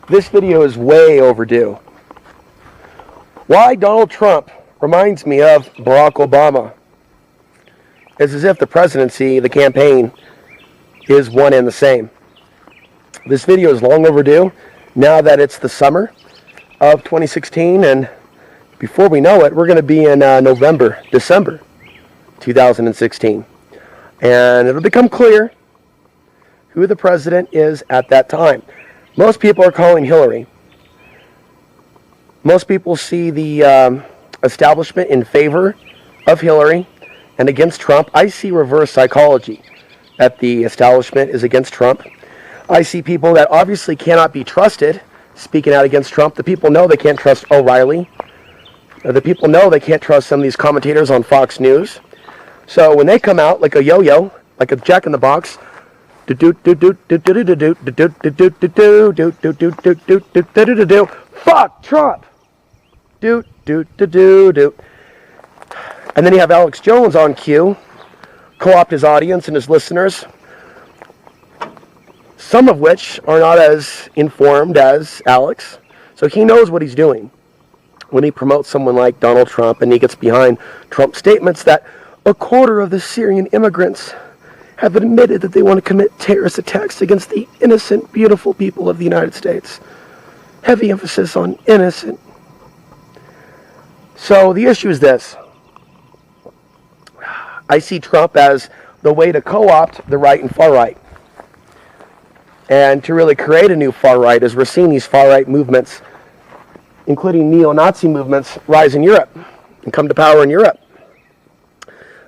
This video is way overdue. Why Donald Trump reminds me of Barack Obama. It's as if the presidency, the campaign, is one and the same. This video is long overdue now that it's the summer of 2016, and before we know it, we're going to be in December 2016. And it'll become clear who the president is at that time. Most people are calling Hillary. Most people see the establishment in favor of Hillary and against Trump. I see reverse psychology, that the establishment is against Trump. I see people that obviously cannot be trusted speaking out against Trump. The people know they can't trust O'Reilly. The people know they can't trust some of these commentators on Fox News. So when they come out like a yo-yo, like a jack in the box, fuck Trump, and then you have Alex Jones on cue, co-opt his audience and his listeners, some of which are not as informed as Alex, so he knows what he's doing when he promotes someone like Donald Trump, and he gets behind Trump's statements that a quarter of the Syrian immigrants have admitted that they want to commit terrorist attacks against the innocent, beautiful people of the United States. Heavy emphasis on innocent. So the issue is this. I see Trump as the way to co-opt the right and far right, and to really create a new far right, as we're seeing these far right movements, including neo-Nazi movements, rise in Europe and come to power in Europe.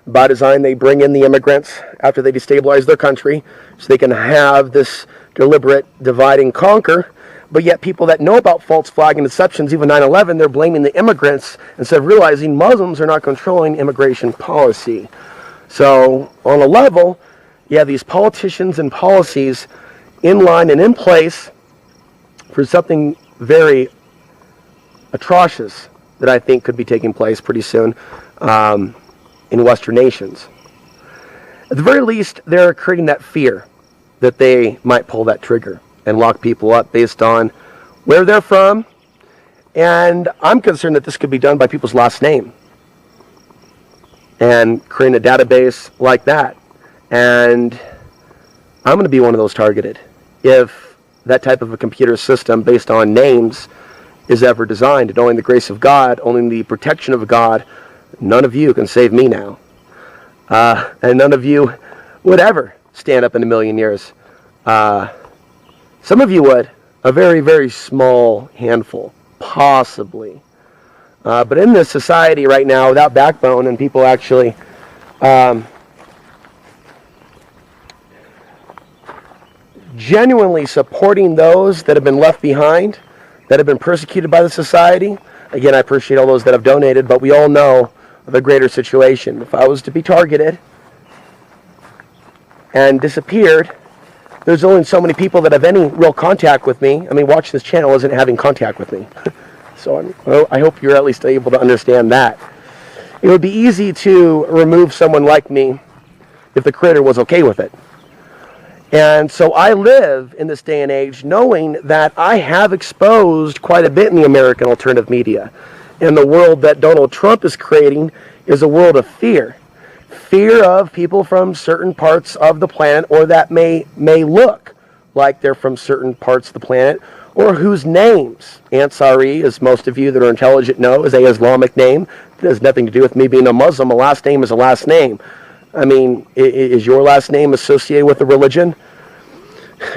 By design, they bring in the immigrants after they destabilize their country so they can have this deliberate divide and conquer. But yet people that know about false flag and deceptions, even 9/11, they're blaming the immigrants instead of realizing Muslims are not controlling immigration policy. So on a level, you have these politicians and policies in line and in place for something very atrocious that I think could be taking place pretty soon in Western nations. At the very least, they're creating that fear that they might pull that trigger and lock people up based on where they're from. And I'm concerned that this could be done by people's last name and creating a database like that. And I'm going to be one of those targeted if that type of a computer system based on names is ever designed. And only the grace of God, only the protection of God, none of you can save me now. And none of you would ever stand up in a million years. Some of you would. A very, very small handful, possibly. But in this society right now, without backbone, and people actually genuinely supporting those that have been left behind, that have been persecuted by the society. Again, I appreciate all those that have donated, but we all know the greater situation. If I was to be targeted and disappeared, there's only so many people that have any real contact with me. I mean, watching this channel isn't having contact with me. So I hope you're at least able to understand that. It would be easy to remove someone like me if the Creator was okay with it. And so I live in this day and age knowing that I have exposed quite a bit in the American alternative media. And the world that Donald Trump is creating is a world of fear. Fear of people from certain parts of the planet, or that may look like they're from certain parts of the planet, or whose names, Ansari, as most of you that are intelligent know, is an Islamic name. It has nothing to do with me being a Muslim. A last name is a last name. I mean, is your last name associated with a religion?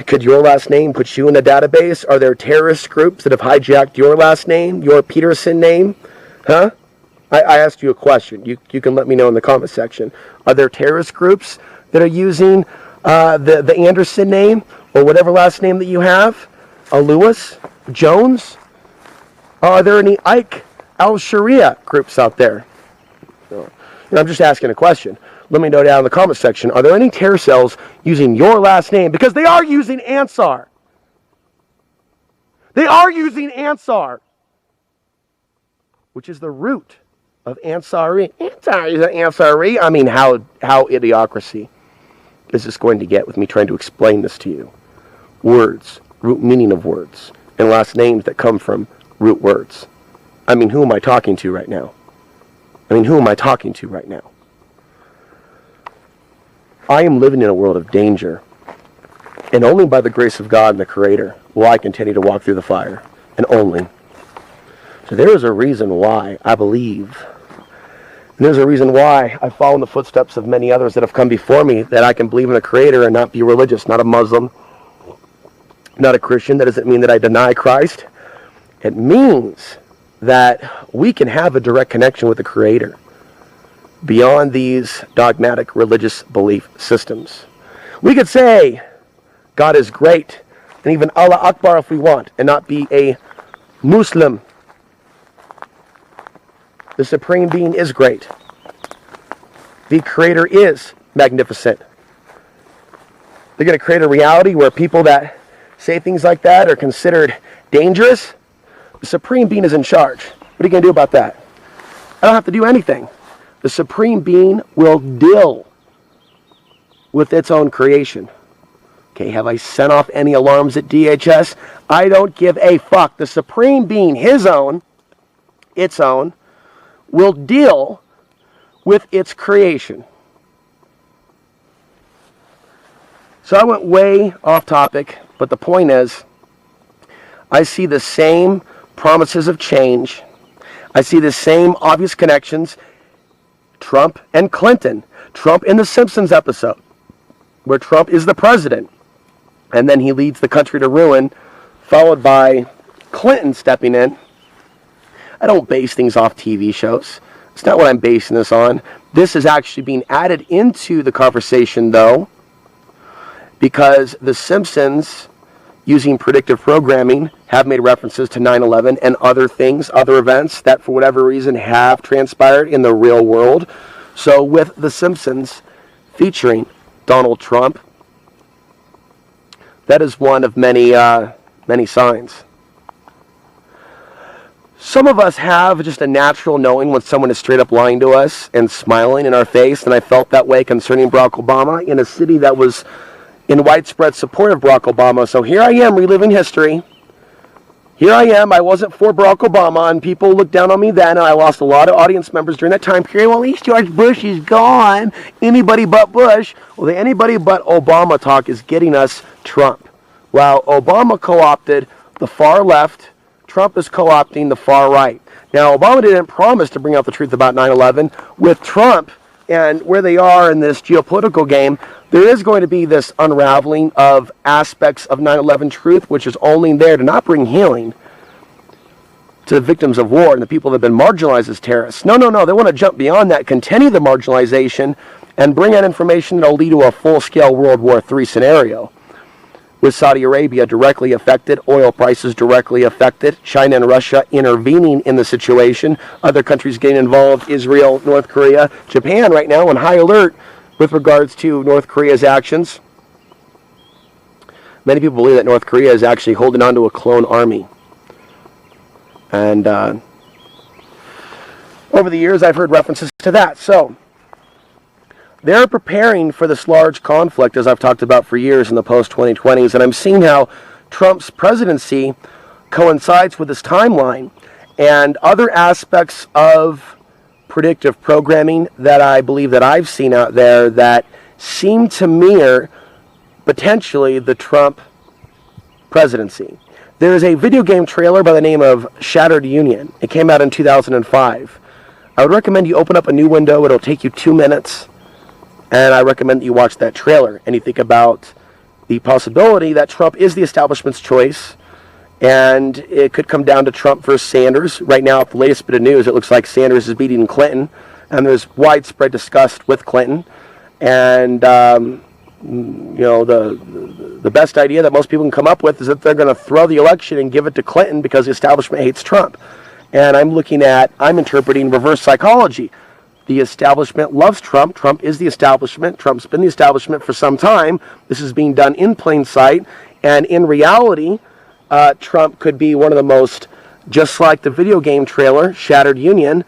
Could your last name put you in a database? Are there terrorist groups that have hijacked your last name, your Peterson name? Huh? I asked you a question. You can let me know in the comment section. Are there terrorist groups that are using the Anderson name or whatever last name that you have? A Lewis? Jones? Are there any Ike al-Sharia groups out there? I'm just asking a question. Let me know down in the comment section. Are there any terror cells using your last name? Because they are using Ansar. They are using Ansar, which is the root of Ansari. Ansari. I mean, how idiocracy is this going to get with me trying to explain this to you? Words, root meaning of words, and last names that come from root words. I mean, who am I talking to right now? I am living in a world of danger. And only by the grace of God and the Creator will I continue to walk through the fire. And only. So there is a reason why I believe. And there's a reason why I follow in the footsteps of many others that have come before me, that I can believe in a Creator and not be religious, not a Muslim, not a Christian. That doesn't mean that I deny Christ. It means that we can have a direct connection with the Creator beyond these dogmatic religious belief systems. We could say God is great, and even Allah Akbar if we want, and not be a Muslim. The Supreme Being is great. The Creator is magnificent. They're going to create a reality where people that say things like that are considered dangerous. The Supreme Being is in charge. What are you going to do about that? I don't have to do anything. The Supreme Being will deal with its own creation. Okay, have I sent off any alarms at DHS? I don't give a fuck. The Supreme Being, its own, will deal with its creation. So I went way off topic, but the point is, I see the same promises of change. I see the same obvious connections. Trump and Clinton. Trump in the Simpsons episode, where Trump is the president, and then he leads the country to ruin, followed by Clinton stepping in. I don't base things off TV shows. It's not what I'm basing this on. This is actually being added into the conversation, though, because the Simpsons, using predictive programming, have made references to 9/11 and other things, other events that for whatever reason have transpired in the real world. So with the Simpsons featuring Donald Trump, that is one of many signs. Some of us have just a natural knowing when someone is straight up lying to us and smiling in our face, and I felt that way concerning Barack Obama in a city that was in widespread support of Barack Obama. So here I am reliving history. Here I am. I wasn't for Barack Obama, and people looked down on me then, and I lost a lot of audience members during that time period. Well, at least George Bush is gone. Anybody but Bush. Well, the anybody but Obama talk is getting us Trump. While Obama co-opted the far left, Trump is co-opting the far right. Now, Obama didn't promise to bring out the truth about 9/11. With Trump and where they are in this geopolitical game, there is going to be this unraveling of aspects of 9/11 truth, which is only there to not bring healing to the victims of war and the people that have been marginalized as terrorists. No. They want to jump beyond that, continue the marginalization, and bring out information that will lead to a full-scale World War III scenario. With Saudi Arabia directly affected, oil prices directly affected, China and Russia intervening in the situation, other countries getting involved, Israel, North Korea, Japan right now on high alert with regards to North Korea's actions. Many people believe that North Korea is actually holding on to a clone army. And over the years, I've heard references to that. So they're preparing for this large conflict, as I've talked about for years in the post-2020s, and I'm seeing how Trump's presidency coincides with this timeline and other aspects of predictive programming that I believe that I've seen out there that seem to mirror potentially the Trump presidency. There is a video game trailer by the name of Shattered Union. It came out in 2005. I would recommend you open up a new window. It'll take you 2 minutes. And I recommend that you watch that trailer and you think about the possibility that Trump is the establishment's choice, and it could come down to Trump versus Sanders. Right now, at the latest bit of news, it looks like Sanders is beating Clinton, and there's widespread disgust with Clinton. And the best idea that most people can come up with is that they're going to throw the election and give it to Clinton because the establishment hates Trump. And I'm interpreting reverse psychology. The establishment loves Trump. Trump is the establishment. Trump's been the establishment for some time. This is being done in plain sight. And in reality, Trump could be one of the most, just like the video game trailer, Shattered Union,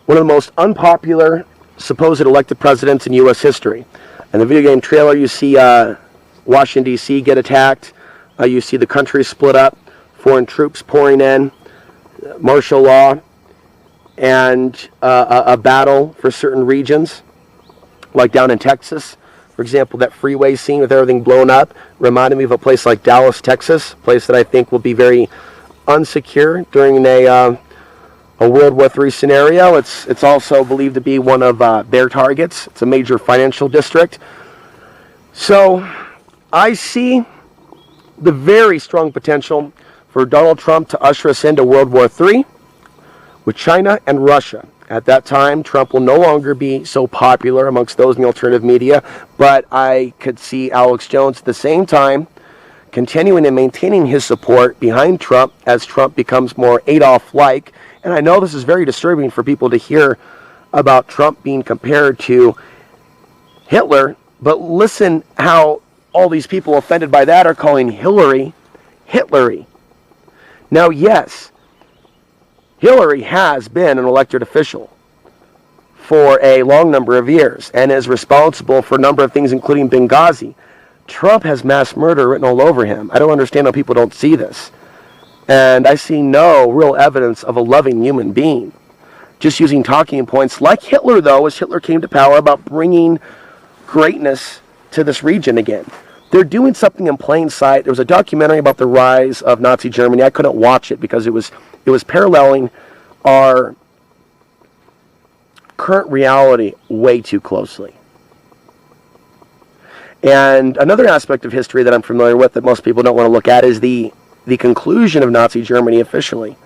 one of the most unpopular supposed elected presidents in U.S. history. In the video game trailer, you see Washington, D.C. get attacked. You see the country split up. foreign troops pouring in, martial law, and a battle for certain regions, like down in Texas. For example, that freeway scene with everything blown up reminded me of a place like Dallas, Texas, a place that I think will be very unsecure during a World War III scenario. It's also believed to be one of their targets. It's a major financial district. So I see the very strong potential for Donald Trump to usher us into World War III with China and Russia. At that time, Trump will no longer be so popular amongst those in the alternative media, but I could see Alex Jones at the same time continuing and maintaining his support behind Trump as Trump becomes more Adolf-like. And I know this is very disturbing for people to hear about Trump being compared to Hitler, but listen how all these people offended by that are calling Hillary Hitlery. Now, yes, Hillary has been an elected official for a long number of years and is responsible for a number of things, including Benghazi. Trump has mass murder written all over him. I don't understand how people don't see this. And I see no real evidence of a loving human being. Just using talking points like Hitler, though, as Hitler came to power, about bringing greatness to this region again. They're doing something in plain sight. There was a documentary about the rise of Nazi Germany. I couldn't watch it because it was paralleling our current reality way too closely. And another aspect of history that I'm familiar with that most people don't want to look at is the conclusion of Nazi Germany officially.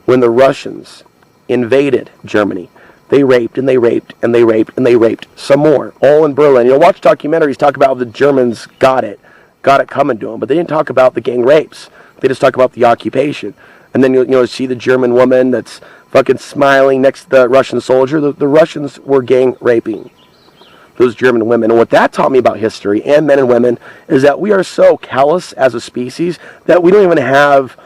When the Russians invaded Germany, they raped and they raped and they raped and they raped some more, all in Berlin. You know, watch documentaries talk about how the Germans got it coming to them, but they didn't talk about the gang rapes. They just talk about the occupation. And then you see the German woman that's fucking smiling next to the Russian soldier. The Russians were gang raping those German women. And what that taught me about history and men and women is that we are so callous as a species that we don't even have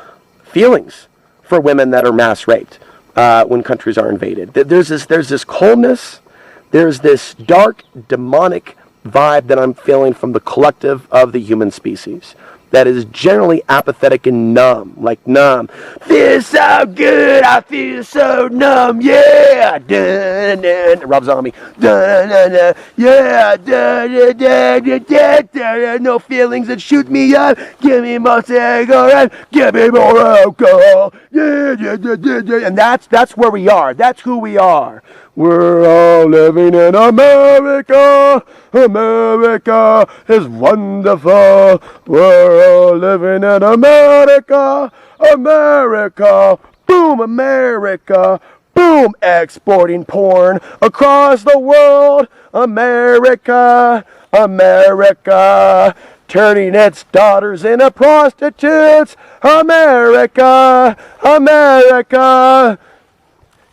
feelings for women that are mass raped when countries are invaded. There's this coldness, there's this dark, demonic vibe that I'm feeling from the collective of the human species that is generally apathetic and numb, like numb. Feels so good, I feel so numb, yeah. Dun, dun, Rob Zombie. Dun, dun, dun, yeah. Dun, dun, dun, dun, dun, dun, no feelings that shoot me up. Give me more cigarette, give me more alcohol. Yeah, yeah, yeah, yeah, yeah. And that's where we are. That's who we are. We're all living in America. America is wonderful. We're all living in America. America. Boom, America. Boom, exporting porn across the world. America. America. Turning its daughters into prostitutes. America. America.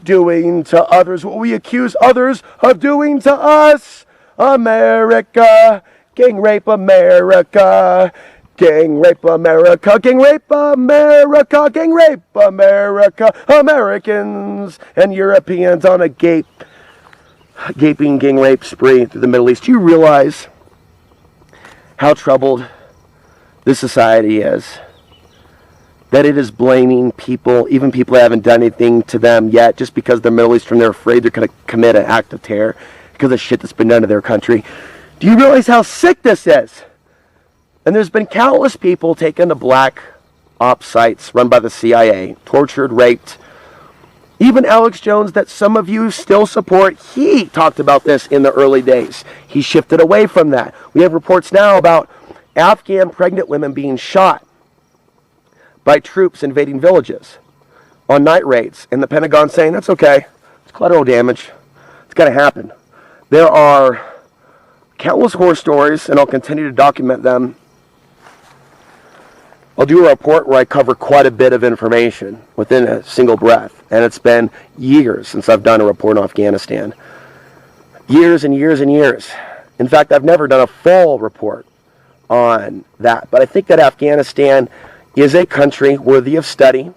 Doing to others what we accuse others of doing to us. America, gang rape America, gang rape America, gang rape America, gang rape America, Americans and Europeans on a gaping gang rape spree through the Middle East. Do you realize how troubled this society is? That it is blaming people, even people that haven't done anything to them yet, just because they're Middle Eastern, they're afraid they're going to commit an act of terror because of shit that's been done to their country. Do you realize how sick this is? And there's been countless people taken to black ops sites run by the CIA, tortured, raped. Even Alex Jones, that some of you still support, he talked about this in the early days. He shifted away from that. We have reports now about Afghan pregnant women being shot by troops invading villages on night raids, and the Pentagon saying that's okay, it's collateral damage, it's got to happen. There are countless horror stories, and I'll continue to document them. I'll do a report where I cover quite a bit of information within a single breath, and it's been years since I've done a report on Afghanistan. Years and years and years. In fact, I've never done a full report on that, but I think that Afghanistan is a country worthy of study.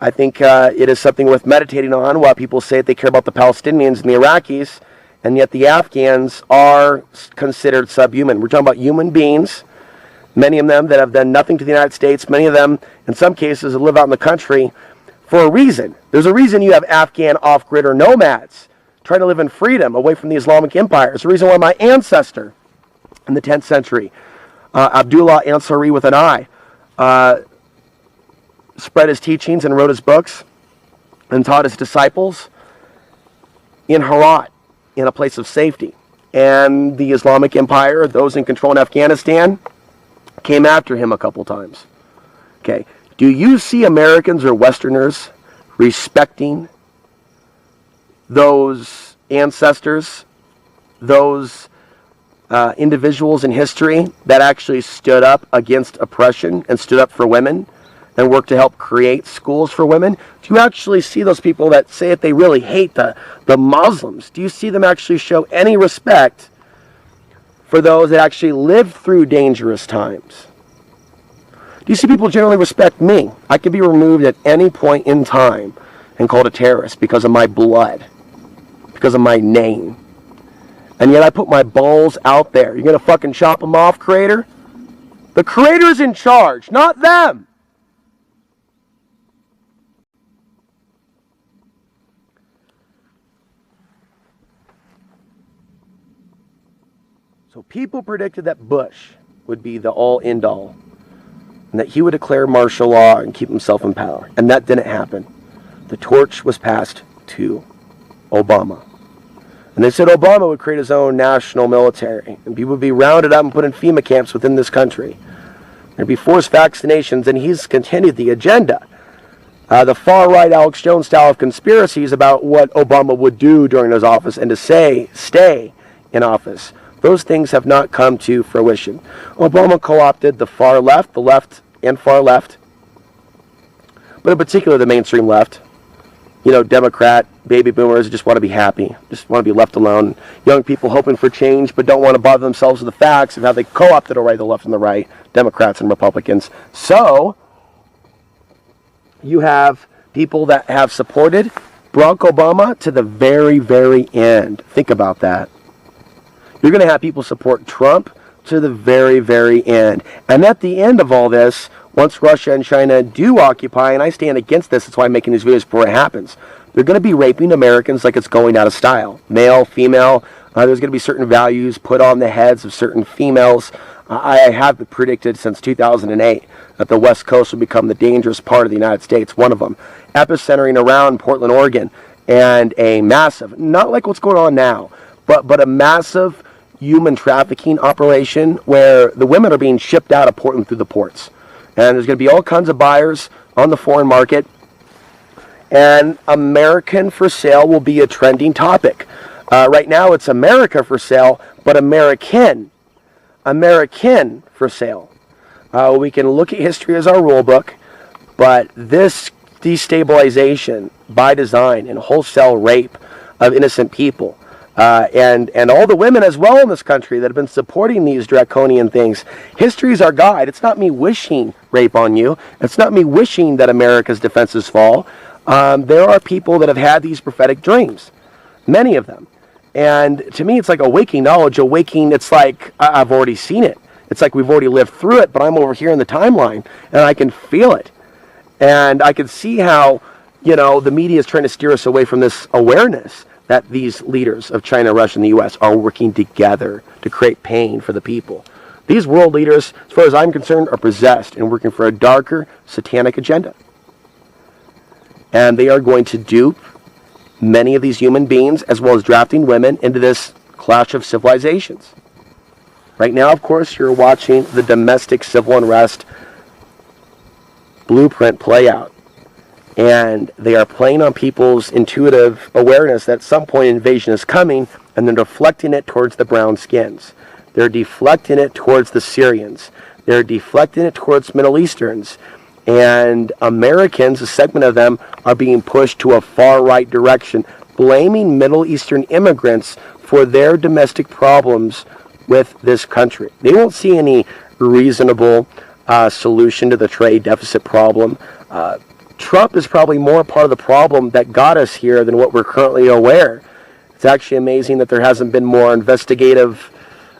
I think it is something worth meditating on while people say that they care about the Palestinians and the Iraqis, and yet the Afghans are considered subhuman. We're talking about human beings Many of them that have done nothing to the United States. Many of them, in some cases, live out in the country for a reason. There's a reason you have Afghan off-grid or nomads trying to live in freedom away from the Islamic Empire. It's the reason why my ancestor in the 10th century, Abdullah Ansari with an I, spread his teachings and wrote his books and taught his disciples in Herat, in a place of safety. And the Islamic Empire, those in control in Afghanistan, came after him a couple times. Okay, do you see Americans or Westerners respecting those ancestors, those individuals in history that actually stood up against oppression and stood up for women and worked to help create schools for women? Do you actually see those people that say that they really hate the Muslims? Do you see them actually show any respect for those that actually lived through dangerous times? Do you see people generally respect me? I can be removed at any point in time and called a terrorist because of my blood, because of my name. And yet I put my balls out there. You're going to fucking chop them off, Creator? The Creator's in charge, not them. So people predicted that Bush would be the all-end-all, and that he would declare martial law and keep himself in power. And that didn't happen. The torch was passed to Obama. And they said Obama would create his own national military, and people would be rounded up and put in FEMA camps within this country. There'd be forced vaccinations, and he's continued the agenda. The far-right Alex Jones style of conspiracies about what Obama would do during his office and to say, stay in office. Those things have not come to fruition. Obama co-opted the far left, the left and far left, but in particular the mainstream left. You know, Democrat, baby boomers just want to be happy, just want to be left alone. Young people hoping for change but don't want to bother themselves with the facts of how they co-opted already the left and the right, Democrats and Republicans. So, you have people that have supported Barack Obama to the very, very end. Think about that. You're going to have people support Trump to the very, very end. And at the end of all this, once Russia and China do occupy, and I stand against this, that's why I'm making these videos before it happens, they're going to be raping Americans like it's going out of style. Male, female, there's going to be certain values put on the heads of certain females. I have predicted since 2008 that the West Coast will become the dangerous part of the United States, one of them. Epicentering around Portland, Oregon, and a massive, not like what's going on now, but a massive human trafficking operation where the women are being shipped out of Portland through the ports. And there's going to be all kinds of buyers on the foreign market. And American for sale will be a trending topic. Right now it's America for sale, but American for sale. We can look at history as our rule book, but this destabilization by design and wholesale rape of innocent people, and all the women as well in this country that have been supporting these draconian things. History is our guide. It's not me wishing rape on you. It's not me wishing that America's defenses fall. There are people that have had these prophetic dreams, many of them. And to me, it's like a waking knowledge. A waking, it's like I've already seen it. It's like we've already lived through it, but I'm over here in the timeline, and I can feel it. And I can see how, you know, the media is trying to steer us away from this awareness that these leaders of China, Russia, and the U.S. are working together to create pain for the people. These world leaders, as far as I'm concerned, are possessed and working for a darker, satanic agenda. And they are going to dupe many of these human beings, as well as drafting women, into this clash of civilizations. Right now, of course, you're watching the domestic civil unrest blueprint play out. And they are playing on people's intuitive awareness that at some point invasion is coming, and they're deflecting it towards the brown skins. They're deflecting it towards the Syrians. They're deflecting it towards Middle Easterns. And Americans, a segment of them, are being pushed to a far-right direction, blaming Middle Eastern immigrants for their domestic problems with this country. They don't see any reasonable solution to the trade deficit problem. Trump is probably more part of the problem that got us here than what we're currently aware. It's actually amazing that there hasn't been more investigative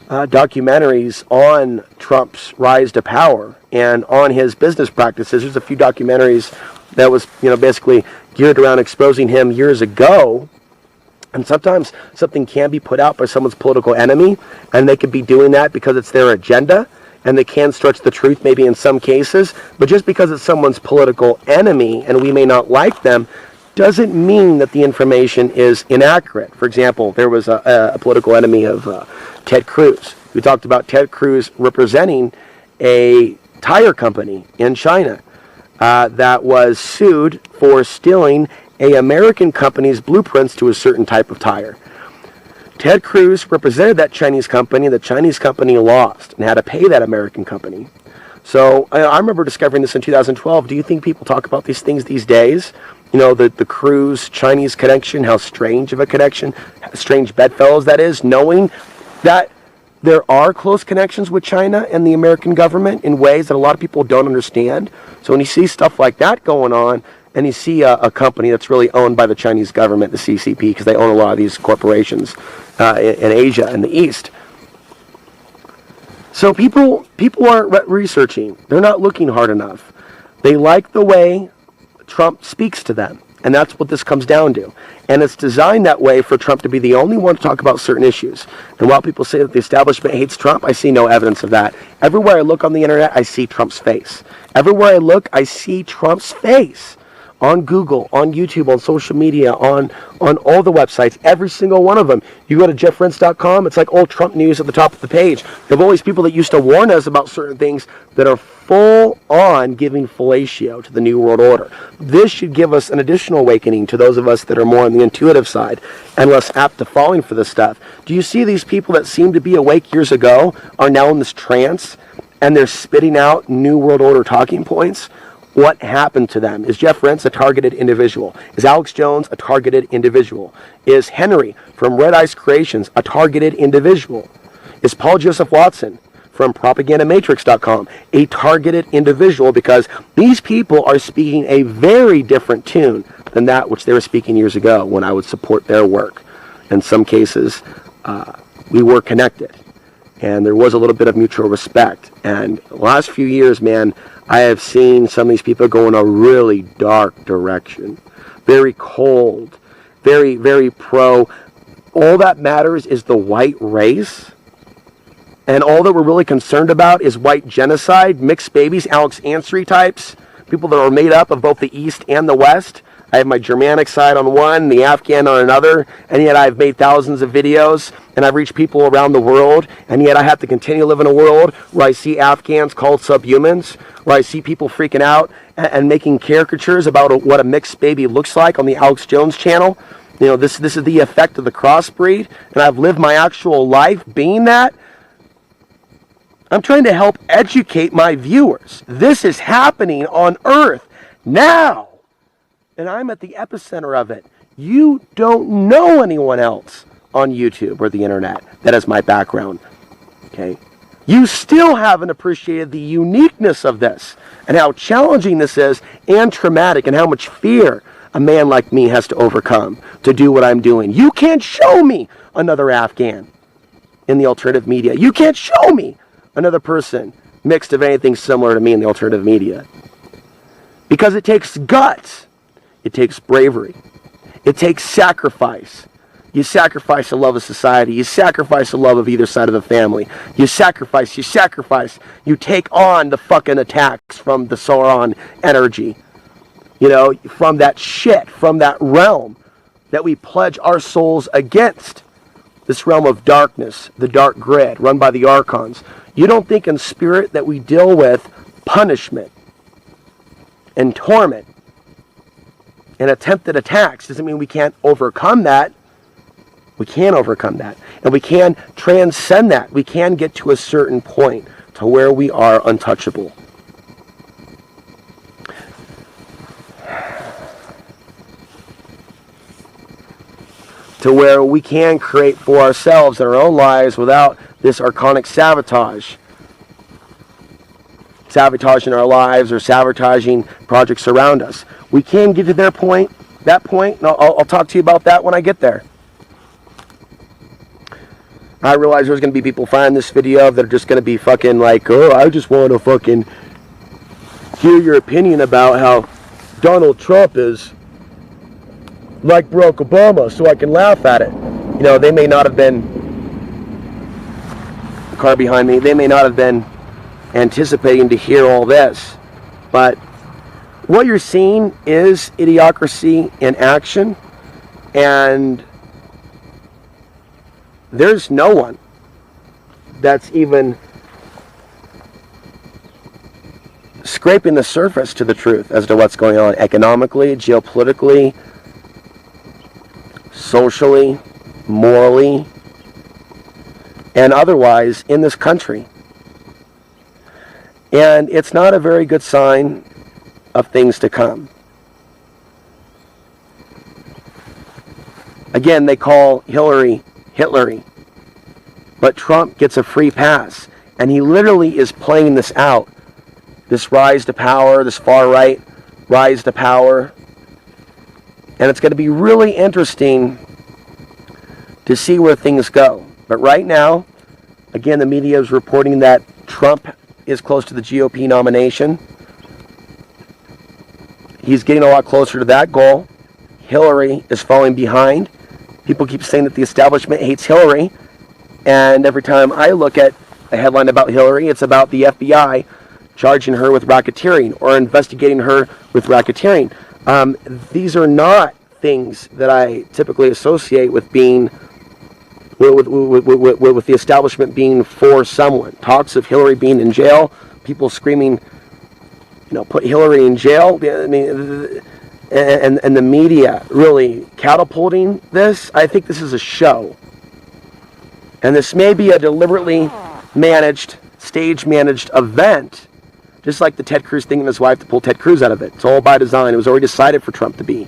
documentaries on Trump's rise to power and on his business practices. There's a few documentaries that was, basically geared around exposing him years ago. And sometimes something can be put out by someone's political enemy, and they could be doing that because it's their agenda, and they can stretch the truth maybe in some cases. But just because it's someone's political enemy and we may not like them, doesn't mean that the information is inaccurate. For example, there was a political enemy of Ted Cruz. We talked about Ted Cruz representing a tire company in China that was sued for stealing an American company's blueprints to a certain type of tire. Ted Cruz represented that Chinese company. The Chinese company lost and had to pay that American company. So I remember discovering this in 2012. Do you think people talk about these things these days? The Cruz Chinese connection, how strange of a connection, strange bedfellows that is, knowing that there are close connections with China and the American government in ways that a lot of people don't understand. So when you see stuff like that going on, and you see a company that's really owned by the Chinese government, the CCP, because they own a lot of these corporations in Asia and the East. So people aren't researching. They're not looking hard enough. They like the way Trump speaks to them. And that's what this comes down to. And it's designed that way for Trump to be the only one to talk about certain issues. And while people say that the establishment hates Trump, I see no evidence of that. Everywhere I look on the internet, I see Trump's face. Everywhere I look, I see Trump's face. On Google, on YouTube, on social media, on all the websites, every single one of them. You go to jeffrenz.com, it's like old Trump news at the top of the page. There have always people that used to warn us about certain things that are full on giving fellatio to the New World Order. This should give us an additional awakening to those of us that are more on the intuitive side and less apt to falling for this stuff. Do you see these people that seemed to be awake years ago are now in this trance and they're spitting out New World Order talking points? What happened to them? Is Jeff Renz a targeted individual? Is Alex Jones a targeted individual? Is Henry from Red Ice Creations a targeted individual? Is Paul Joseph Watson from PropagandaMatrix.com a targeted individual? Because these people are speaking a very different tune than that which they were speaking years ago when I would support their work. In some cases, we were connected. And there was a little bit of mutual respect. And the last few years, man, I have seen some of these people go in a really dark direction. Very cold. Very, very pro. All that matters is the white race. And all that we're really concerned about is white genocide, mixed babies, Alex Ansary types, people that are made up of both the East and the West. I have my Germanic side on one, the Afghan on another, and yet I've made thousands of videos, and I've reached people around the world, and yet I have to continue to live in a world where I see Afghans called subhumans, where I see people freaking out and making caricatures about what a mixed baby looks like on the Alex Jones channel. This is the effect of the crossbreed, and I've lived my actual life being that. I'm trying to help educate my viewers. This is happening on Earth now. And I'm at the epicenter of it. You don't know anyone else on YouTube or the internet that is my background. Okay? You still haven't appreciated the uniqueness of this and how challenging this is and traumatic and how much fear a man like me has to overcome to do what I'm doing. You can't show me another Afghan in the alternative media. You can't show me another person mixed of anything similar to me in the alternative media. Because it takes guts. It takes bravery. It takes sacrifice. You sacrifice the love of society. You sacrifice the love of either side of the family. You sacrifice. You take on the fucking attacks from the Sauron energy. From that shit, from that realm that we pledge our souls against. This realm of darkness, the dark grid, run by the Archons. You don't think in spirit that we deal with punishment and torment and attempted attacks? Doesn't mean we can't overcome that. We can overcome that. And we can transcend that. We can get to a certain point to where we are untouchable. To where we can create for ourselves in our own lives without this archonic sabotage. Sabotaging our lives or sabotaging projects around us. We can get to that point, and I'll talk to you about that when I get there. I realize there's going to be people finding this video that are just going to be fucking like, oh, I just want to fucking hear your opinion about how Donald Trump is like Barack Obama so I can laugh at it. You know, they may not have been, the car behind me, they may not have been anticipating to hear all this. But what you're seeing is idiocracy in action, and there's no one that's even scraping the surface to the truth as to what's going on economically, geopolitically, socially, morally, and otherwise in this country. And it's not a very good sign of things to come. Again, they call Hillary Hitlery, but Trump gets a free pass, and he literally is playing this out. This rise to power, this far right rise to power. And it's going to be really interesting to see where things go. But right now, again, the media is reporting that Trump is close to the GOP nomination. He's getting a lot closer to that goal. Hillary is falling behind. People keep saying that the establishment hates Hillary. And every time I look at a headline about Hillary, it's about the FBI charging her with racketeering or investigating her with racketeering. These are not things that I typically associate with being with the establishment being for someone. Talks of Hillary being in jail, people screaming, you know, put Hillary in jail. I mean, and the media really catapulting this. I think this is a show, and this may be a deliberately managed, stage-managed event. Just like the Ted Cruz thing and his wife to pull Ted Cruz out of it. It's all by design. It was already decided for Trump to be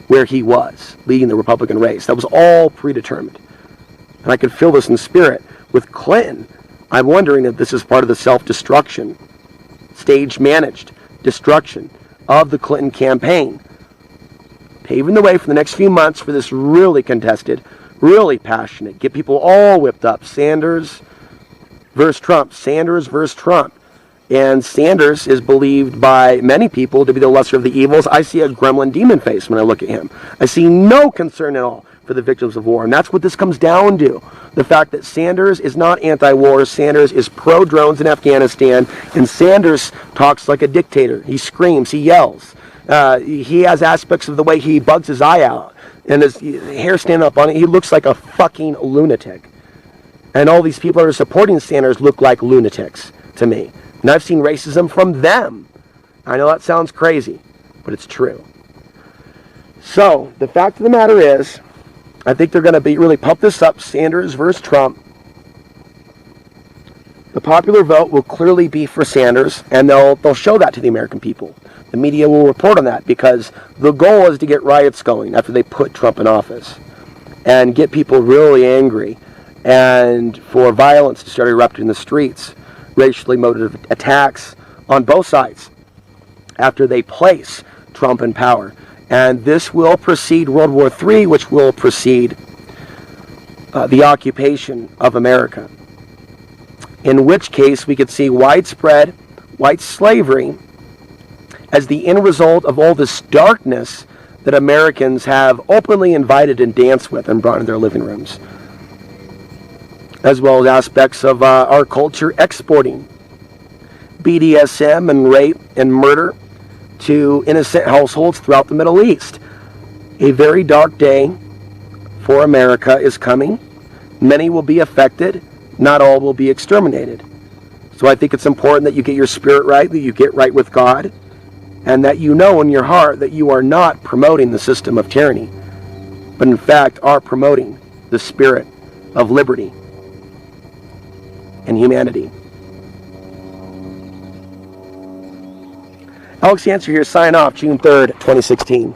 where he was, leading the Republican race. That was all predetermined. And I could feel this in spirit. With Clinton, I'm wondering if this is part of the self-destruction, stage-managed destruction of the Clinton campaign. Paving the way for the next few months for this really contested, really passionate, get people all whipped up. Sanders versus Trump. Sanders versus Trump. And Sanders is believed by many people to be the lesser of the evils. I see a gremlin demon face when I look at him. I see no concern at all for the victims of war. And that's what this comes down to. The fact that Sanders is not anti-war. Sanders is pro-drones in Afghanistan. And Sanders talks like a dictator. He screams. He yells. He has aspects of the way he bugs his eye out. And his hair standing up on it. He looks like a fucking lunatic. And all these people that are supporting Sanders look like lunatics to me. And I've seen racism from them. I know that sounds crazy, but it's true. So, the fact of the matter is, I think they're going to be really pump this up, Sanders versus Trump. The popular vote will clearly be for Sanders, and they'll show that to the American people. The media will report on that, because the goal is to get riots going after they put Trump in office, and get people really angry, and for violence to start erupting in the streets. Racially motivated attacks on both sides after they place Trump in power. And this will precede World War III, which will precede the occupation of America. In which case we could see widespread white slavery as the end result of all this darkness that Americans have openly invited and danced with and brought into their living rooms, as well as aspects of our culture exporting BDSM and rape and murder to innocent households throughout the Middle East. A very dark day for America is coming. Many will be affected. Not all will be exterminated. So I think it's important that you get your spirit right, that you get right with God, and that you know in your heart that you are not promoting the system of tyranny, but in fact are promoting the spirit of liberty and humanity. Alex Answer here, sign off, June 3rd, 2016.